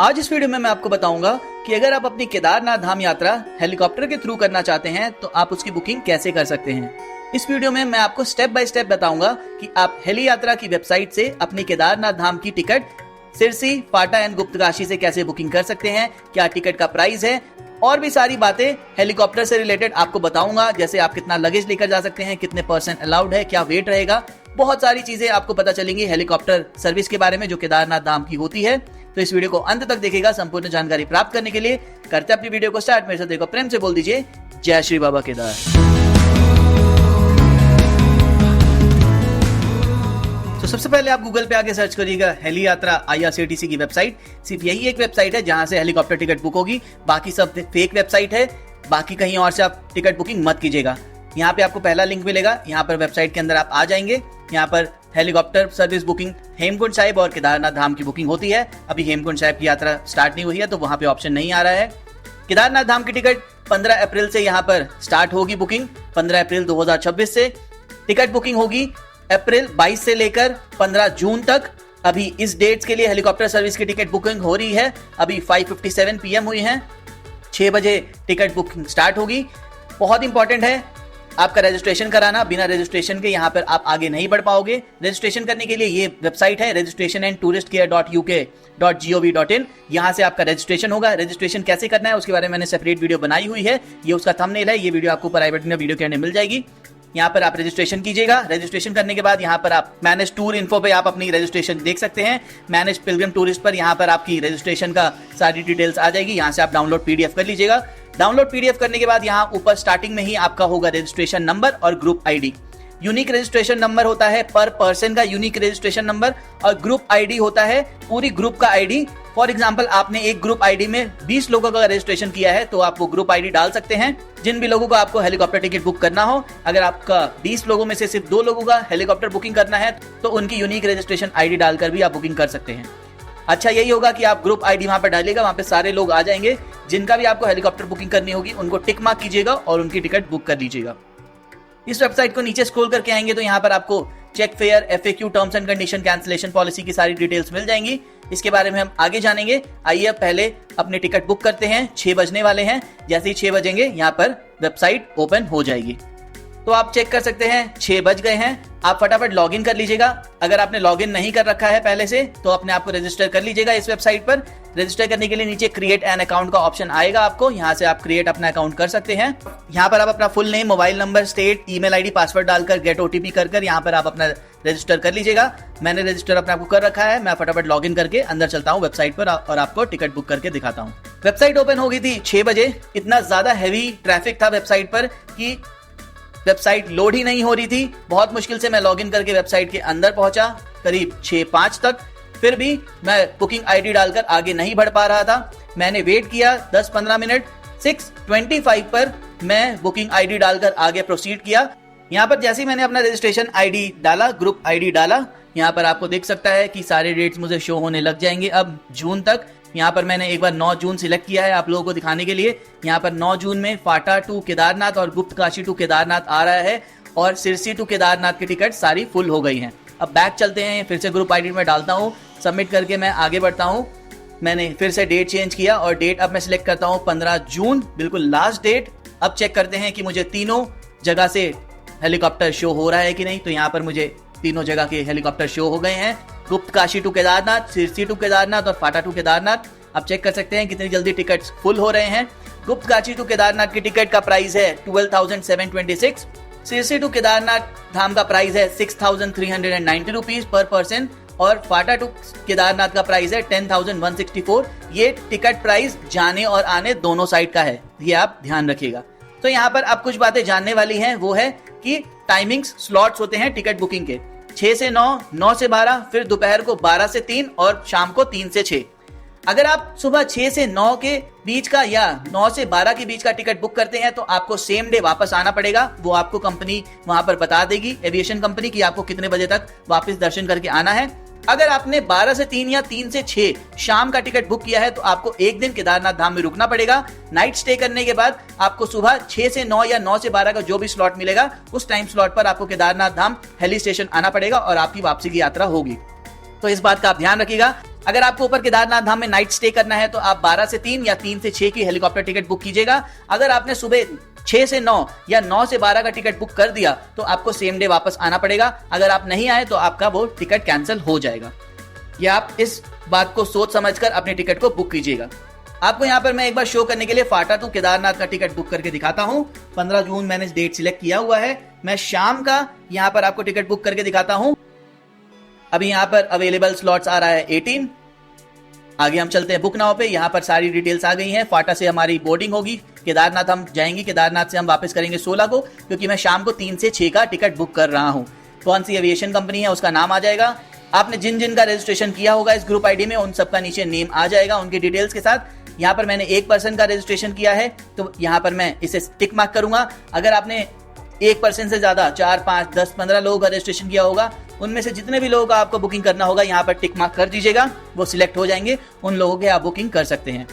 आज इस वीडियो में मैं आपको बताऊंगा कि अगर आप अपनी केदारनाथ धाम यात्रा हेलीकॉप्टर के थ्रू करना चाहते हैं तो आप उसकी बुकिंग कैसे कर सकते हैं। इस वीडियो में मैं आपको स्टेप बाय स्टेप बताऊंगा कि आप हेली यात्रा की वेबसाइट से अपनी केदारनाथ धाम की ticket Sirsi, Phata and Guptkashi से कैसे बुकिंग कर सकते हैं, क्या टिकट का प्राइस है और भी सारी बातें हेलीकॉप्टर से रिलेटेड आपको बताऊंगा। जैसे आप कितना लगेज लेकर जा सकते हैं, कितने पर्सन अलाउड है, क्या वेट रहेगा, बहुत सारी चीजें आपको पता चलेंगी हेलीकॉप्टर सर्विस के बारे में जो केदारनाथ धाम की होती है। तो इस वीडियो को अंत तक देखिएगा संपूर्ण जानकारी प्राप्त करने के लिए। करते अपनी वीडियो को स्टार्ट। मेरे साथ देखो प्रेम से बोल दीजिए जय श्री बाबा केदार। तो सबसे पहले आप गूगल पे आके सर्च करिएगा हेली यात्रा IRCTC की वेबसाइट। सिर्फ यही एक वेबसाइट है जहां से हेलीकॉप्टर टिकट बुक होगी, बाकी सब फेक वेबसाइट है। बाकी कहीं और से आप टिकट बुकिंग मत कीजिएगा। यहाँ पे आपको पहला लिंक मिलेगा, यहाँ पर वेबसाइट के अंदर आप आ जाएंगे। यहाँ पर helicopter service booking Hemkund Sahib और केदारनाथ धाम की बुकिंग होती है। अभी हेमकुंड साहिब की यात्रा स्टार्ट नहीं हुई है तो वहां पे ऑप्शन नहीं आ रहा है। केदारनाथ धाम की टिकट 15 अप्रैल से यहाँ पर स्टार्ट होगी बुकिंग। 15 अप्रैल 2026 से टिकट बुकिंग होगी। अप्रैल 22 से लेकर 15 जून तक अभी इस डेट्स के लिए हेलीकॉप्टर सर्विस की टिकट बुकिंग हो रही है। अभी 5:57 PM हुई है, 6 बजे टिकट बुकिंग स्टार्ट होगी। बहुत इंपॉर्टेंट है आपका रजिस्ट्रेशन कराना। बिना रजिस्ट्रेशन के यहाँ पर आप आगे नहीं बढ़ पाओगे। रजिस्ट्रेशन करने के लिए ये वेबसाइट है registration&touristcare.uk.gov.in। यहाँ से आपका रजिस्ट्रेशन होगा। रजिस्ट्रेशन कैसे करना है उसके बारे में मैंने सेपरेट वीडियो बनाई हुई है, ये उसका थंबनेल है। ये वीडियो आपको ऊपर आई बटन में वीडियो के अंदर मिल जाएगी। यहाँ पर आप रजिस्ट्रेशन कीजिएगा। रजिस्ट्रेशन करने के बाद यहाँ पर आप मैनेज टूर इन्फो पे आप अपनी रजिस्ट्रेशन देख सकते हैं। मैनेज पिलग्रिम टूरिस्ट पर यहाँ पर आपकी रजिस्ट्रेशन का सारी डिटेल्स आ जाएगी। यहाँ से आप डाउनलोड PDF कर लीजिएगा। डाउनलोड PDF करने के बाद यहाँ ऊपर स्टार्टिंग में ही आपका होगा रजिस्ट्रेशन नंबर और group ID। Unique registration number होता है पर पर्सन का यूनिक रजिस्ट्रेशन नंबर, और ग्रुप ID होता है पूरी ग्रुप का ID। फॉर एग्जाम्पल आपने एक ग्रुप ID में 20 लोगों का रजिस्ट्रेशन किया है तो आप वो ग्रुप ID डाल सकते हैं। जिन भी लोगों को आपको हेलीकॉप्टर टिकट बुक करना हो, अगर आपका 20 लोगों में से सिर्फ 2 लोगों का हेलीकॉप्टर बुकिंग करना है तो उनकी यूनिक रजिस्ट्रेशन ID डालकर भी आप बुकिंग कर सकते हैं। अच्छा यही होगा कि आप ग्रुप ID वहां पर डालिएगा, वहां पे सारे लोग आ जाएंगे। जिनका भी आपको हेलीकॉप्टर बुकिंग करनी होगी उनको टिक मार्क कीजिएगा और उनकी टिकट बुक कर लीजिएगा। इस वेबसाइट को नीचे स्क्रॉल करके आएंगे तो यहाँ पर आपको check fare, FAQ, terms and condition, cancellation policy की सारी डिटेल्स मिल जाएंगी। इसके बारे में हम आगे जानेंगे। आइए अब पहले अपने टिकट बुक करते हैं। 6 बजने वाले हैं। जैसे ही 6 बजेंगे यहाँ पर वेबसाइट ओपन हो जाएगी। तो आप चेक कर सकते हैं 6 बज गए हैं। आप फटाफट लॉगिन कर लीजिएगा। अगर आपने लॉगिन नहीं कर रखा है पहले से तो अपने आप को रजिस्टर कर लीजिएगा इस वेबसाइट पर। रजिस्टर करने के लिए नीचे क्रिएट एन अकाउंट का ऑप्शन आएगा आपको, यहाँ से आप क्रिएट अपना अकाउंट कर सकते हैं। यहाँ पर आप अपना full name, mobile number, state, email ID, password डालकर गेट OTP कर यहाँ पर आप अपना रजिस्टर कर लीजिएगा। मैंने रजिस्टर अपने आपको कर रखा है। मैं फटाफट लॉगिन करके अंदर चलता हूँ वेबसाइट पर और आपको टिकट बुक करके दिखाता हूँ। वेबसाइट ओपन हो गई थी 6 बजे। इतना ज्यादा हैवी ट्रैफिक था वेबसाइट पर कि वेबसाइट लोड ही नहीं हो रही थी। बहुत मुश्किल से मैं लॉगिन करके वेबसाइट के अंदर पहुंचा करीब 6:05 तक। फिर भी मैं बुकिंग ID डालकर आगे नहीं बढ़ पा रहा था। मैंने वेट किया 10-15 मिनट। 6:25 पर मैं बुकिंग ID डालकर आगे प्रोसीड किया। यहाँ पर जैसे ही मैंने अपना रजिस्ट्रेशन ID डाला, ग्रुप ID डाला, यहाँ पर आपको देख सकता है कि सारे डेट्स मुझे शो होने लग जाएंगे अब जून तक। यहाँ पर मैंने एक बार 9 जून सिलेक्ट किया है आप लोगों को दिखाने के लिए। यहाँ पर 9 जून में फाटा टू केदारनाथ और गुप्तकाशी टू केदारनाथ आ रहा है और सिरसी टू केदारनाथ की टिकट सारी फुल हो गई हैं। अब बैक चलते हैं, फिर से ग्रुप ID में डालता हूँ, सबमिट करके मैं आगे बढ़ता हूँ। मैंने फिर से डेट चेंज किया और डेट अब मैं सिलेक्ट करता हूँ 15 जून, बिल्कुल लास्ट डेट। अब चेक करते हैं कि मुझे तीनों जगह से हेलीकॉप्टर शो हो रहा है कि नहीं। तो यहाँ पर मुझे तीनों जगह के हेलीकॉप्टर शो हो गए हैं, गुप्तकाशी टू केदारनाथ, सिरसी टू केदारनाथ और फाटा टू केदारनाथ। आप चेक कर सकते हैं कितनी जल्दी टिकट्स फुल हो रहे हैं। गुप्तकाशी टू केदारनाथ की टिकट का प्राइस है 12,726। सिरसी टू केदारनाथ धाम का प्राइस है 6,390 रुपीज पर पर्सन और फाटा टू केदारनाथ का प्राइस है 10,164। ये टिकट प्राइस जाने और आने दोनों साइड का है, ये आप ध्यान रखिएगा। तो यहाँ पर आप कुछ बातें जानने वाली हैं, वो है कि टाइमिंग्स स्लॉट्स होते हैं टिकट बुकिंग के 6 से 9, 9 से 12, फिर दोपहर को 12 से 3 और शाम को 3 से 6। अगर आप सुबह 6 से 9 के बीच का या 9 से 12 के बीच का टिकट बुक करते हैं तो आपको सेम डे वापस आना पड़ेगा। वो आपको कंपनी वहां पर बता देगी, एविएशन कंपनी, कि आपको कितने बजे तक वापस दर्शन करके आना है। अगर आपने 12 से 3 या 3 से 6 शाम का टिकट बुक किया है तो आपको एक दिन केदारनाथ धाम में रुकना पड़ेगा। नाइट स्टे करने के बाद आपको सुबह 6 से 9 या 9 से 12 का जो भी स्लॉट मिलेगा उस टाइम स्लॉट पर आपको केदारनाथ धाम हेली स्टेशन आना पड़ेगा और आपकी वापसी की यात्रा होगी। तो इस बात का आप ध्यान रखिएगा। अगर आपको ऊपर केदारनाथ धाम में नाइट स्टे करना है तो आप 12 से 3 या 3 से 6 की हेलीकॉप्टर टिकट बुक कीजिएगा। अगर आपने सुबह 6 से 9 या 9 से 12 का टिकट बुक कर दिया तो आपको सेम डे वापस आना पड़ेगा। अगर आप नहीं आए तो आपका वो टिकट कैंसिल हो जाएगा। या आप इस बात को सोच समझकर अपने टिकट को बुक कीजिएगा। आपको यहाँ पर मैं एक बार शो करने के लिए फाटा टू केदारनाथ का टिकट बुक करके दिखाता हूँ। 15 जून मैंने डेट सिलेक्ट किया हुआ है। मैं शाम का यहाँ पर आपको टिकट बुक करके दिखाता हूँ। अभी यहाँ पर अवेलेबल स्लॉट्स आ रहा है 18। आगे हम चलते हैं बुक नाउ पे। यहाँ पर सारी डिटेल्स आ गई हैं। फाटा से हमारी बोर्डिंग होगी, केदारनाथ हम जाएंगे, केदारनाथ से हम वापस करेंगे 16 को, क्योंकि मैं शाम को 3 से 6 का टिकट बुक कर रहा हूँ। कौन सी एविएशन कंपनी है उसका नाम आ जाएगा। आपने जिन जिन का रजिस्ट्रेशन किया होगा इस ग्रुप आईडी में उन सबका नीचे नेम आ जाएगा उनकी डिटेल्स के साथ। यहाँ पर मैंने एक पर्सन का रजिस्ट्रेशन किया है तो यहाँ पर मैं इसे टिक मार्क करूंगा। अगर आपने 1% से ज्यादा 4, 5, 10, 15 लोगों का रजिस्ट्रेशन किया होगा, उनमें से जितने भी लोगों का आपको बुकिंग करना होगा यहाँ पर टिक मार्क कर दीजिएगा। वो सिलेक्ट हो जाएंगे, उन लोगों के आप बुकिंग कर सकते हैं।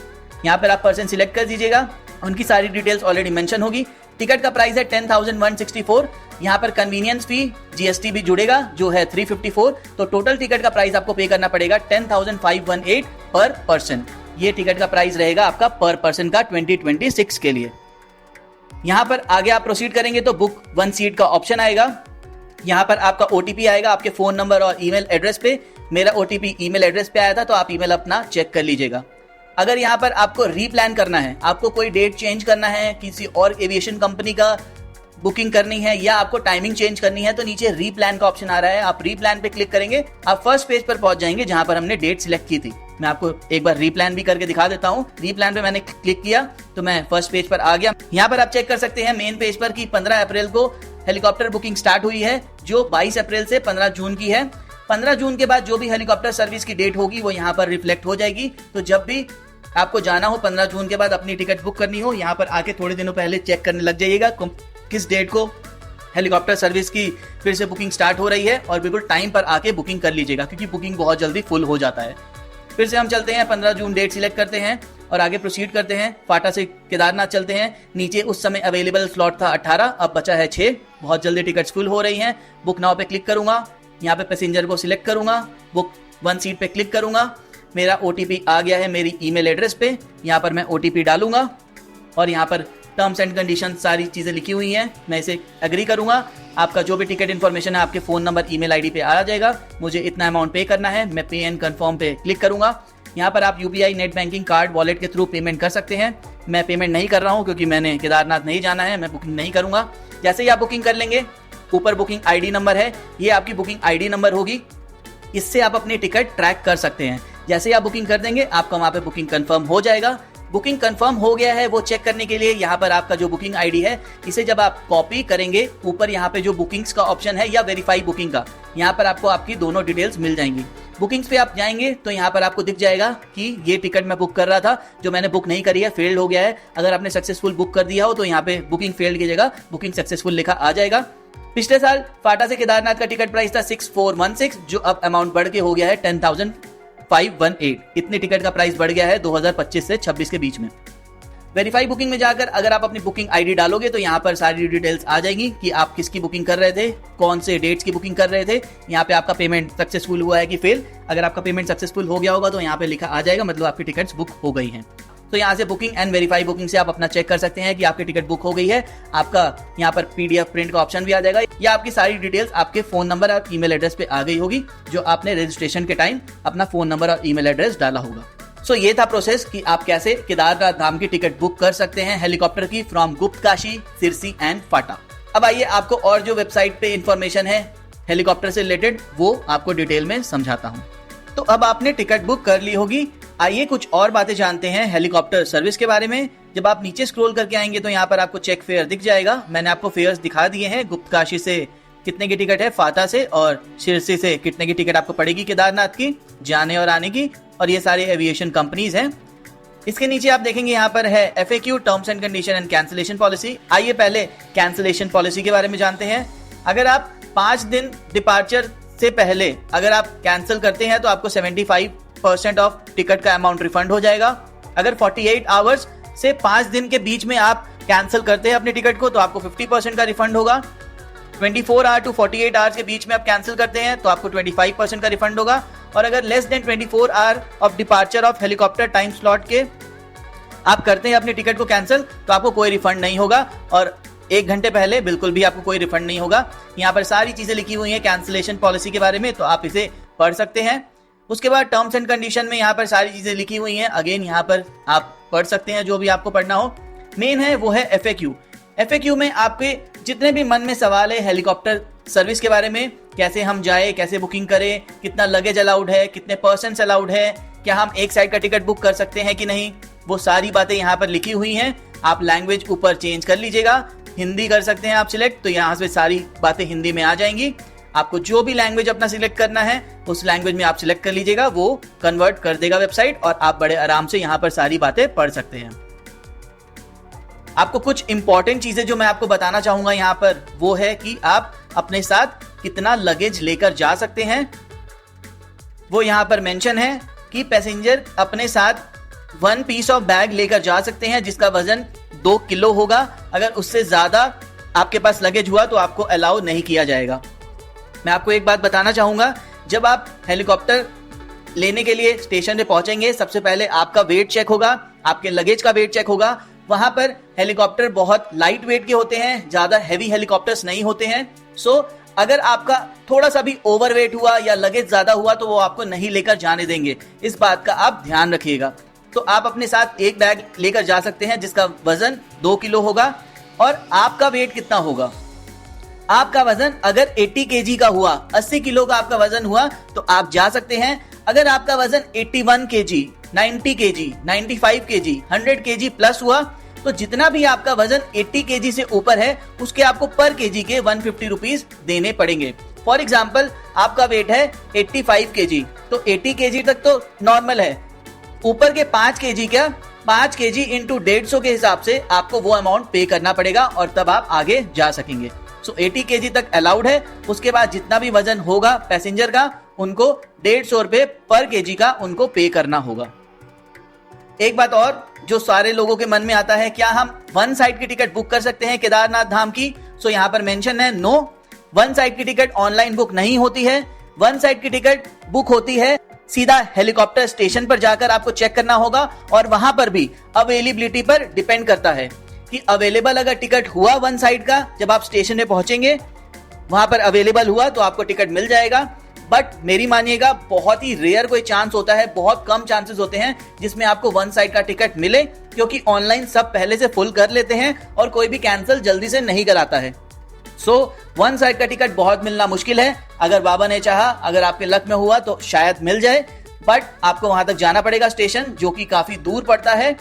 यहाँ पर आप पर्सन सिलेक्ट कर दीजिएगा, उनकी सारी डिटेल्स ऑलरेडी मेंशन होगी। टिकट का प्राइस है 10,164। यहाँ पर कन्वीनियंस फी जीएसटी भी जुड़ेगा जो है 354। तो टोटल टिकट का प्राइस आपको पे करना पड़ेगा 10,518 पर पर्सन। ये टिकट का प्राइस रहेगा आपका पर पर्सन का 2026 के लिए। यहाँ पर आगे आप प्रोसीड करेंगे तो बुक 1 सीट का ऑप्शन आएगा। यहाँ पर आपका ओटीपी आएगा आपके फोन नंबर और ईमेल एड्रेस पे। मेरा ओटीपी ईमेल एड्रेस पे आया था तो आप ईमेल अपना चेक कर लीजिएगा। अगर यहाँ पर आपको रीप्लान करना है, आपको कोई डेट चेंज करना है, किसी और एविएशन कंपनी का बुकिंग करनी है या आपको टाइमिंग चेंज करनी है तो नीचे रीप्लान का ऑप्शन आ रहा है। आप रीप्लान पे क्लिक करेंगे, आप फर्स्ट पेज पर पहुंच जाएंगे जहां पर हमने डेट सिलेक्ट की थी। मैं आपको एक बार रीप्लान भी करके दिखा देता हूँ। रीप्लान पे मैंने क्लिक किया तो मैं फर्स्ट पेज पर आ गया। यहाँ पर आप चेक कर सकते हैं मेन पेज पर कि 15 अप्रैल को हेलीकॉप्टर बुकिंग स्टार्ट हुई है जो 22 अप्रैल से 15 जून की है। 15 जून के बाद जो भी हेलीकॉप्टर सर्विस की डेट होगी वो यहाँ पर रिफ्लेक्ट हो जाएगी। तो जब भी आपको जाना हो 15 जून के बाद अपनी टिकट बुक करनी हो, यहाँ पर आके थोड़े दिनों पहले चेक करने लग जाइएगा किस डेट को हेलीकॉप्टर सर्विस की फिर से बुकिंग स्टार्ट हो रही है और बिल्कुल टाइम पर आके बुकिंग कर लीजिएगा क्योंकि बुकिंग बहुत जल्दी फुल हो जाता है। फिर से हम चलते हैं 15 जून डेट सिलेक्ट करते हैं और आगे प्रोसीड करते हैं। फाटा से केदारनाथ चलते हैं। नीचे उस समय अवेलेबल स्लॉट था 18, अब बचा है 6। बहुत जल्दी टिकट्स फुल हो रही हैं। बुक नाउ पे क्लिक करूंगा, यहाँ पे पैसेंजर को सिलेक्ट करूंगा, बुक 1 सीट पे क्लिक करूंगा। मेरा ओटीपी आ गया है मेरी ईमेल एड्रेस पे। यहाँ पर मैं ओटीपी डालूंगा और यहाँ पर टर्म्स एंड कंडीशन सारी चीजें लिखी हुई हैं, मैं इसे एग्री करूंगा। आपका जो भी टिकट इन्फॉर्मेशन है आपके फोन नंबर ईमेल आईडी पे आ जाएगा। मुझे इतना अमाउंट पे करना है, मैं पे एंड कंफर्म पे क्लिक करूंगा। यहाँ पर आप UPI, net banking, card, wallet के थ्रू पेमेंट कर सकते हैं। मैं पेमेंट नहीं कर रहा हूँ क्योंकि मैंने केदारनाथ नहीं जाना है, मैं बुकिंग नहीं करूंगा। जैसे ही आप बुकिंग कर लेंगे, ऊपर बुकिंग आईडी नंबर है, ये आपकी बुकिंग आईडी नंबर होगी। इससे आप अपनी टिकट ट्रैक कर सकते हैं। जैसे ही आप बुकिंग कर देंगे आपका वहां पे बुकिंग कंफर्म हो जाएगा। बुकिंग कंफर्म हो गया है वो चेक करने के लिए यहाँ पर आपका जो बुकिंग आईडी है इसे जब आप कॉपी करेंगे, ऊपर यहाँ पे जो बुकिंग्स का ऑप्शन है या वेरीफाई बुकिंग का, यहाँ पर आपको आपकी दोनों डिटेल्स मिल जाएंगी। बुकिंग्स पे आप जाएंगे तो यहाँ पर आपको दिख जाएगा कि ये टिकट मैं बुक कर रहा था, जो मैंने बुक नहीं करी है फेल्ड हो गया है। अगर आपने सक्सेसफुल बुक कर दिया हो तो यहाँ पे बुकिंग फेल्ड की जगह बुकिंग सक्सेसफुल लिखा आ जाएगा। पिछले साल फाटा से केदारनाथ का टिकट प्राइस था 6416, जो अब अमाउंट बढ़ के हो गया है 10,518। इतने टिकट का प्राइस बढ़ गया है 2025 से 26 के बीच में। वेरीफाई बुकिंग में जाकर अगर आप अपनी बुकिंग आईडी डालोगे तो यहाँ पर सारी डिटेल्स आ जाएंगी कि आप किसकी बुकिंग कर रहे थे, कौन से डेट्स की बुकिंग कर रहे थे। यहाँ पे आपका पेमेंट सक्सेसफुल हुआ है कि फेल। अगर आपका पेमेंट सक्सेसफुल हो गया होगा तो यहाँ पे लिखा आ जाएगा, मतलब आपकी टिकट्स बुक हो गई हैं। तो यहाँ से बुकिंग एंड वेरीफाई बुकिंग से आप अपना चेक कर सकते हैं कि आपकी टिकट बुक हो गई है। आपका यहाँ पर पीडीएफ प्रिंट का ऑप्शन भी आ जाएगा या आपकी सारी डिटेल्स आपके फोन नंबर और ईमेल एड्रेस पे आ गई होगी, जो आपने रजिस्ट्रेशन के टाइम अपना फोन नंबर और ईमेल एड्रेस डाला होगा। सो ये था प्रोसेस कि आप कैसे केदारनाथ धाम की टिकट बुक कर सकते हैं हेलीकॉप्टर की फ्रॉम गुप्तकाशी, सिरसी एंड फाटा। अब आइए आपको और जो वेबसाइट पे इंफॉर्मेशन है हेलीकॉप्टर से रिलेटेड वो आपको डिटेल में समझाता हूँ। तो अब आपने टिकट बुक कर ली होगी, आइए कुछ और बातें जानते हैं हेलीकॉप्टर सर्विस के बारे में। जब आप नीचे स्क्रॉल करके आएंगे तो यहाँ पर आपको चेक फेयर दिख जाएगा। मैंने आपको फेयर्स दिखा दिए हैं, गुप्तकाशी से कितने की टिकट है, फाटा से और सिरसी से कितने की टिकट आपको पड़ेगी केदारनाथ की जाने और आने की, और ये सारे एविएशन कंपनीज हैं। इसके नीचे आप देखेंगे यहाँ पर है FAQ, terms and condition and cancellation policy. आइए पहले कैंसिलेशन पॉलिसी के बारे में जानते हैं। अगर आप 5 दिन डिपार्चर से पहले अगर आप कैंसिल करते हैं तो आपको 75% ऑफ टिकट का अमाउंट रिफंड हो जाएगा। अगर 48 आवर्स से 5 दिन के बीच में आप कैंसिल करते हैं अपनी टिकट को तो आपको 50% का रिफंड होगा। 24 आवर टू 48 आवर्स के बीच में आप कैंसिल करते हैं तो आपको 25% का रिफंड होगा। और अगर less than 24 hour of departure of helicopter time slot के आप करते हैं अपनी टिकट को कैंसिल तो आपको कोई रिफंड नहीं होगा, और 1 घंटे पहले बिल्कुल भी आपको कोई रिफंड नहीं होगा। यहाँ पर सारी चीजें लिखी हुई हैं कैंसिलेशन पॉलिसी के बारे में, तो आप इसे पढ़ सकते हैं। उसके बाद टर्म्स एंड कंडीशन में यहाँ पर सारी चीजें लिखी हुई हैं, अगेन यहाँ पर आप पढ़ सकते हैं जो भी आपको पढ़ना हो। मेन है वो है FAQ। FAQ में आपके जितने भी मन में सवाल है हेलीकॉप्टर सर्विस के बारे में, कैसे हम जाए, कैसे बुकिंग करें, कितना लगेज अलाउड है, कितने पर्सन्स अलाउड है, क्या हम एक साइड का टिकट बुक कर सकते हैं कि नहीं, वो सारी बातें यहाँ पर लिखी हुई हैं। आप लैंग्वेज ऊपर चेंज कर लीजिएगा, हिंदी कर सकते हैं आप सिलेक्ट, तो यहाँ से सारी बातें हिंदी में आ जाएंगी। आपको जो भी लैंग्वेज अपना सिलेक्ट करना है उस लैंग्वेज में आप सिलेक्ट कर लीजिएगा, वो कन्वर्ट कर देगा वेबसाइट और आप बड़े आराम से यहाँ पर सारी बातें पढ़ सकते हैं। आपको कुछ इंपॉर्टेंट चीजें जो मैं आपको बताना चाहूंगा यहाँ पर वो है कि आप अपने साथ कितना लगेज लेकर जा सकते हैं। वो यहाँ पर मेंशन है कि पैसेंजर अपने साथ 1 पीस ऑफ बैग लेकर जा सकते हैं जिसका वजन 2 किलो होगा। अगर उससे ज्यादा आपके पास लगेज हुआ तो आपको अलाउ नहीं किया जाएगा। मैं आपको एक बात बताना चाहूंगा, जब आप हेलीकॉप्टर लेने के लिए स्टेशन पे पहुंचेंगे सबसे पहले आपका वेट चेक होगा, आपके लगेज का वेट चेक होगा। वहां पर हेलीकॉप्टर बहुत लाइट वेट के होते हैं, ज्यादा हैवी हेलीकॉप्टर्स नहीं होते हैं। सो अगर आपका थोड़ा सा भी ओवरवेट हुआ या लगेज ज्यादा हुआ तो वो आपको नहीं लेकर जाने देंगे, इस बात का आप ध्यान रखिएगा। तो आप अपने साथ एक बैग लेकर जा सकते हैं जिसका वजन 2 किलो होगा। और आपका वेट कितना होगा, आपका वजन अगर 80 केजी का हुआ, 80 किलो का आपका वजन हुआ तो आप जा सकते हैं। अगर आपका वजन 81 KG, 90 KG, 95 KG, 100 KG plus हुआ तो जितना भी आपका वजन 80 केजी से ऊपर है उसके आपको पर केजी के 150 रुपीज देने पड़ेंगे। फॉर एग्जाम्पल आपका वेट है 85 केजी, तो 80 केजी तक तो नॉर्मल है, ऊपर के 5 केजी का 5 केजी इंटू 150 के हिसाब से आपको वो अमाउंट पे करना पड़ेगा और तब आप आगे जा सकेंगे। सो 80 केजी तक अलाउड है। उसके बाद जितना भी वजन होगा पैसेंजर का उनको 150 रुपए पर केजी का उनको पे करना होगा। एक बात और जो सारे लोगों के मन में आता है, क्या हम 1 साइड की टिकट बुक कर सकते हैं केदारनाथ धाम की? सो यहाँ पर मेंशन है नो, 1 साइड की टिकट ऑनलाइन बुक नहीं होती है। 1 साइड की टिकट बुक होती है सीधा हेलीकॉप्टर स्टेशन पर जाकर आपको चेक करना होगा, और वहां पर भी अवेलेबिलिटी पर डिपेंड करता है कि अवेलेबल अगर टिकट हुआ 1 साइड का, जब आप स्टेशन में पहुंचेंगे वहां पर अवेलेबल हुआ तो आपको टिकट मिल जाएगा। बट मेरी मानिएगा बहुत ही रेयर कोई चांस होता है, बहुत कम चांसेस होते हैं जिसमें आपको 1 साइड का टिकट मिले, क्योंकि ऑनलाइन सब पहले से फुल कर लेते हैं और कोई भी कैंसिल जल्दी से नहीं कराता है। सो 1 साइड का टिकट बहुत मिलना मुश्किल है। अगर बाबा ने चाहा, अगर आपके लक में हुआ तो शायद मिल जाए, बट आपको वहां तक जाना पड़ेगा स्टेशन, जो कि काफी दूर पड़ता है।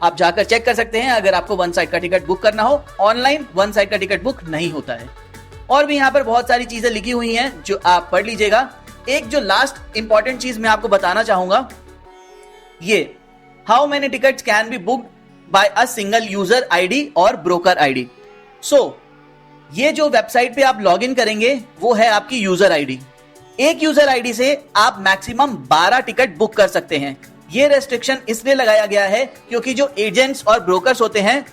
आप जाकर चेक कर सकते हैं अगर आपको 1 साइड का टिकट बुक करना हो। ऑनलाइन 1 साइड का टिकट बुक नहीं होता है। और भी यहाँ पर बहुत सारी चीजें लिखी हुई हैं जो आप पढ़ लीजिएगा। एक जो लास्ट इंपॉर्टेंट चीज मैं आपको बताना चाहूंगा, ये how many tickets can be booked by a single user ID और ब्रोकर आईडी। सो ये जो वेबसाइट पे आप लॉगिन करेंगे वो है आपकी यूजर आईडी। एक यूजर आईडी से आप मैक्सिमम 12 टिकट बुक कर सकते हैं। ये रेस्ट्रिक्शन इसलिए लगाया गया है क्योंकि जो एजेंट्स और ब्रोकर्स होते हैं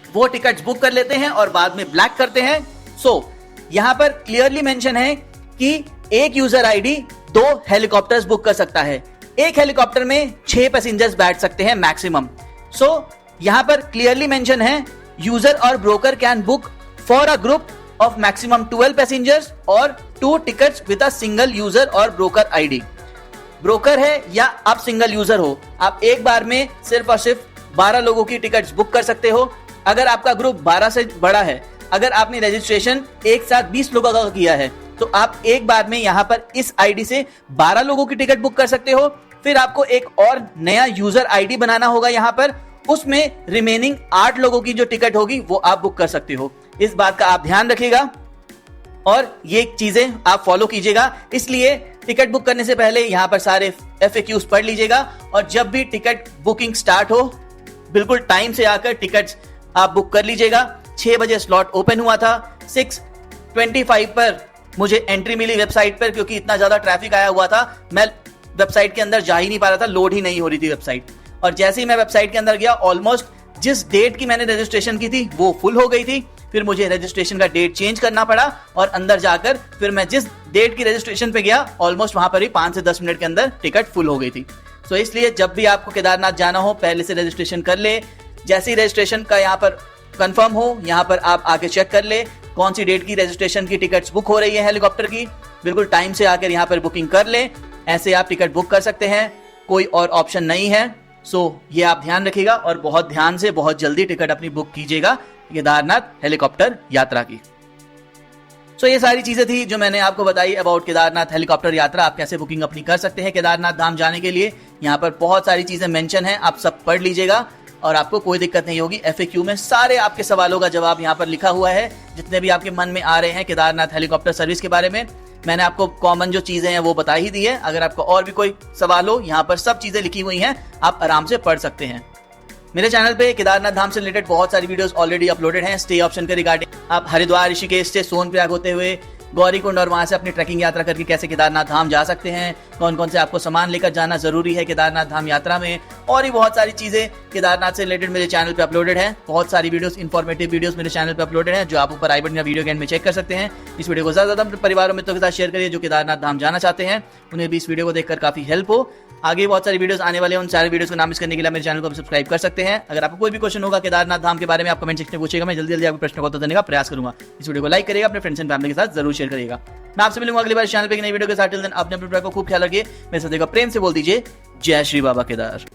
वो टिकट्स बुक कर लेते हैं और बाद में ब्लैक करते हैं। सो यहां पर क्लियरली मेंशन है कि एक यूजर आईडी 2 हेलीकॉप्टर्स बुक कर सकता है। एक हेलीकॉप्टर में 6 पैसेंजर्स बैठ सकते हैं मैक्सिमम। सो यहां पर क्लियरली मेंशन है यूजर और broker can book for a group of maximum 12 passengers और 2 tickets with a single user और ब्रोकर आईडी। ब्रोकर है या आप सिंगल यूजर हो, आप एक बार में सिर्फ और सिर्फ 12 लोगों की टिकट्स बुक कर सकते हो। अगर आपका ग्रुप 12 से बड़ा है, अगर आपने रजिस्ट्रेशन एक साथ 20 लोगों का किया है, तो आप एक बार में यहाँ पर इस आईडी से 12 लोगों की टिकट बुक कर सकते हो। फिर आपको एक और नया यूजर आईडी बनाना होगा यहाँ पर, उसमें रिमेनिंग 8 लोगों की जो टिकट होगी वो आप बुक कर सकते हो। इस बात का आप ध्यान रखिएगा और ये चीजें आप फॉलो कीजिएगा। इसलिए टिकट बुक करने से पहले यहाँ पर सारे FAQs पढ़ लीजिएगा, और जब भी टिकट बुकिंग स्टार्ट हो बिल्कुल टाइम से आकर टिकट्स आप बुक कर लीजिएगा। 6 बजे स्लॉट ओपन हुआ था, 6:25 पर मुझे एंट्री मिली वेबसाइट पर, क्योंकि इतना ज्यादा ट्रैफिक आया हुआ था मैं वेबसाइट के अंदर जा ही नहीं पा रहा था, लोड ही नहीं हो रही थी वेबसाइट। और जैसे ही मैं वेबसाइट के अंदर गया, ऑलमोस्ट जिस डेट की मैंने रजिस्ट्रेशन की थी वो फुल हो गई थी। फिर मुझे रजिस्ट्रेशन का डेट चेंज करना पड़ा और अंदर जाकर फिर मैं जिस डेट की रजिस्ट्रेशन पे गया ऑलमोस्ट वहां पर ही 5 से 10 मिनट के अंदर टिकट फुल हो गई थी। सो इसलिए जब भी आपको केदारनाथ जाना हो पहले से रजिस्ट्रेशन कर ले। जैसे ही रजिस्ट्रेशन का यहाँ पर कंफर्म हो, यहाँ पर आप आके चेक कर ले कौन सी डेट की रजिस्ट्रेशन की टिकट्स बुक हो रही है हेलीकॉप्टर की। बिल्कुल टाइम से आकर यहाँ पर बुकिंग कर ले, ऐसे आप टिकट बुक कर सकते हैं, कोई और ऑप्शन नहीं है। सो ये आप ध्यान रखिएगा और बहुत ध्यान से बहुत जल्दी टिकट अपनी बुक कीजिएगा केदारनाथ हेलीकॉप्टर यात्रा की। सो ये सारी चीजें थी जो मैंने आपको बताई अबाउट केदारनाथ हेलीकॉप्टर यात्रा। आप कैसे बुकिंग अपनी कर सकते हैं केदारनाथ धाम जाने के लिए। यहाँ पर बहुत सारी चीजें मेंशन है, आप सब पढ़ लीजिएगा और आपको कोई दिक्कत नहीं होगी। FAQ में सारे आपके सवालों का जवाब यहाँ पर लिखा हुआ है, जितने भी आपके मन में आ रहे हैं केदारनाथ हेलीकॉप्टर सर्विस के बारे में। मैंने आपको कॉमन जो चीजें हैं वो बता ही दी है। अगर आपको और भी कोई सवाल हो, यहाँ पर सब चीजें लिखी हुई हैं, आप आराम से पढ़ सकते हैं। मेरे चैनल पे केदारनाथ धाम से रिलेटेड बहुत सारी वीडियोस ऑलरेडी अपलोडेड हैं। स्टे ऑप्शन के रिगार्डिंग आप हरिद्वार, ऋषिकेश से सोनप्रयाग होते हुए गौरीकुंड और वहां से अपनी ट्रैकिंग यात्रा करके कैसे केदारनाथ धाम जा सकते हैं, कौन कौन से आपको सामान लेकर जाना जरूरी है केदारनाथ धाम यात्रा में, और भी बहुत सारी चीजें केदारनाथ से रिलेटेड मेरे चैनल पे अपलोडेड है। बहुत सारी वीडियोस, इंफॉर्मेटिव वीडियोस मेरे चैनल पे अपलोडेड है, जो आप ऊपर आई बटन या वीडियो के एंड में चेक कर सकते हैं। इस वीडियो को ज्यादा परिवारों मित्रों के साथ शेयर करिए जो केदारनाथ धाम जाना चाहते हैं, उन्हें भी इस वीडियो को देखकर काफी हेल्प हो। आगे बहुत सारी वीडियोस आने वाले हैं, उन सारे वीडियोस को नाम मिस करने के लिए मेरे चैनल को सब्सक्राइब कर सकते हैं। अगर आपको कोई भी क्वेश्चन होगा केदारनाथ धाम के बारे में, आप कमेंट सेक्शन में पूछेगा, मैं जल्दी जल्दी आपके प्रश्नों का उत्तर देने का प्रयास करूंगा। इस वीडियो को लाइक करिएगा, अपने फ्रेंड्स एंड फैमिली के साथ जरूर शेयर करिएगा। मैं आपसे मिलूंगा अगली बार चैनल पे एक नई वीडियो के साथ। टिल देन अपने को खूब ख्याल रखिए। मेरे साथ प्रेम से बोल दीजिए जय श्री बाबा केदार।